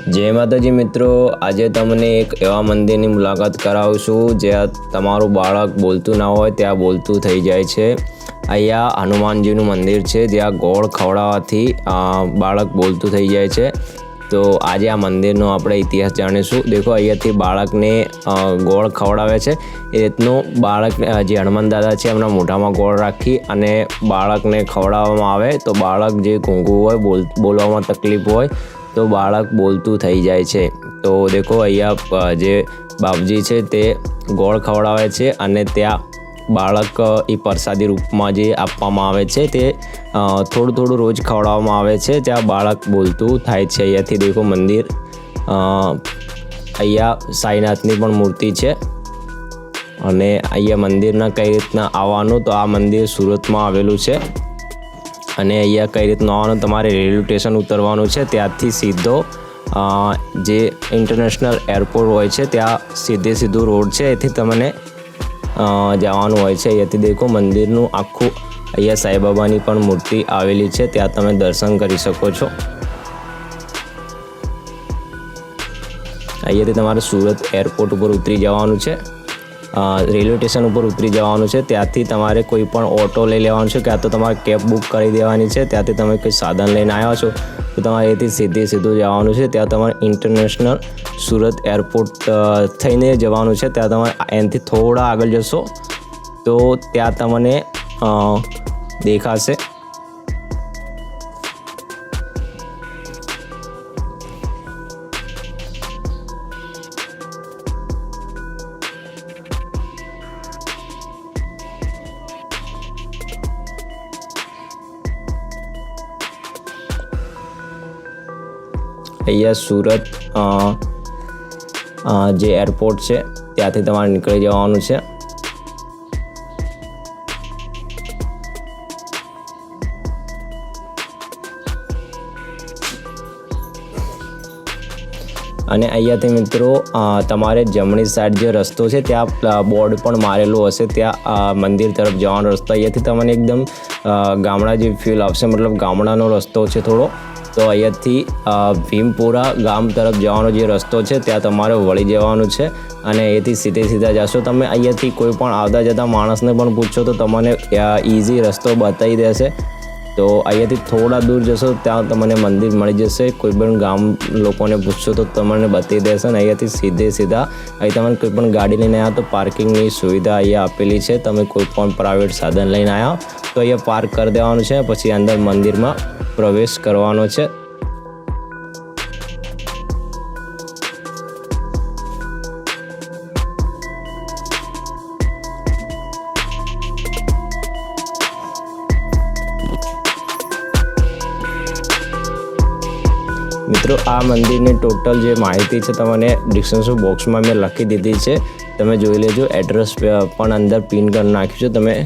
जय माताजी मित्रों, आज तमने एक एवा मंदिर की मुलाकात करावुं ज्यां तमारुं बाळक बोलतुं ना होय त्यां बोलतुं थई जाय छे। अहींया हनुमानजीनुं मंदिर छे ज्यां गोळ खवडाववाथी बाळक बोलतुं थई जाय छे। तो आज आ मंदिरनो आपणे इतिहास जाणीशुं। देखो अहींयाथी बाळकने गोळ खवडावे छे ए रीतनुं बाळक जे हनुमान दादा छे एमना मोढामां गोळ राखी अने बाळकने खवडाववामां आवे तो बाळक जे घूंघું होय बोलवामां तकलीफ होय तो बाळक बोलतुं थई जाय छे। तो देखो अहींया जे बापजी छे ते गोळ खवडावे छे अने त्यां बाळक ई प्रसादी रूपमां जे आपवामां आवे छे ते थोडुं थोडुं रोज खवडाववामां आवे छे त्यां बाळक बोलतुं थाय छे। अहींयाथी देखो मंदिर अहींया साईनाथनी पण मूर्ति छे अने अहींया मंदिरना कई रीतना आववानुं तो आ मंदिर सूरतमां आवेलुं छे अने अहींया कई रीतनुं आववानुं तमारे रेलवे स्टेशन उतरवानुं छे त्यांथी सीधो जे इंटरनेशनल एरपोर्ट होय छे त्यां सीधो रोड छे एथी तमने जवानुं होय छे। अहींयाथी देखो मंदिरनुं आखुं अहींया साईबाबानी पण मूर्ति आवेली छे त्यां तमे दर्शन करी शको छो। अहींयाथी तमारे सूरत एरपोर्ट पर उतरी जवानुं छे, रेलवे स्टेशन पर उतरी जवानुं छे त्यांथी तमारे कोई पण ऑटो लई लेवानुं छे क्यां तो तमारे केब बुक करी देवानी छे। त्यांथी तमे कोई साधन लईने आव्या छो तो तमारे एथी सीधું जवानुं छे त्यां तमारे इंटरनेशनल सूरत एरपोर्ट थईने जवानुं छे। त्यां तमारे एनाथी थोड़ा आगळ जशो तो त्यां तमने देखाशे। अहींया सूरत जे एरपोर्ट छे त्यांथी तमारे निकળી जवानुं छे। अने अहींयाथी मित्रों तमारे जमणी साइड जे रस्तो छे त्यां बोर्ड पण मारेलुं हशे त्यां मंदिर तरफ जवानो रस्तो अहींयाथी तमने एकदम गामडा जेवी फील आवशे, मतलब गामडानो रस्तो छे थोड़ो। तो अहींयाथी भीमपुरा गाम तरफ जवानो जे रस्तो छे त्यां तमारे वળી जवानुं छे अने एथी सीधा जशो तमे अहींयाथी कोई पण आवता जता माणसने पण पूछो तो तमने इजी रस्तो बतावी देशे। तो अहींयाथी थोड़ा दूर जशो त्यां तमने मंदिर मळी जशे, कोई पण गाम लोकोने पूछशो तो तमने बतावी देशे। अने अहींयाथी सीधा अहीं तमने कोई पण गाड़ी लईने आव्या तो पार्किंगनी सुविधा अहींया आपेली छे। तमे कोई पण प्राइवेट साधन लईने आव्या तो अहींया पार्क कर देवानुं छे पछी अंदर मंदिरमां प्रवेश करवानो छे। मित्रों आ मंदिर ने टोटल जो माहिती है तमने डिस्क्रिप्शन बॉक्स में मैं लखी दीधी है, तमे जोई लेजो। एड्रेस पण अंदर पिन कर नाख्युं छे, तमे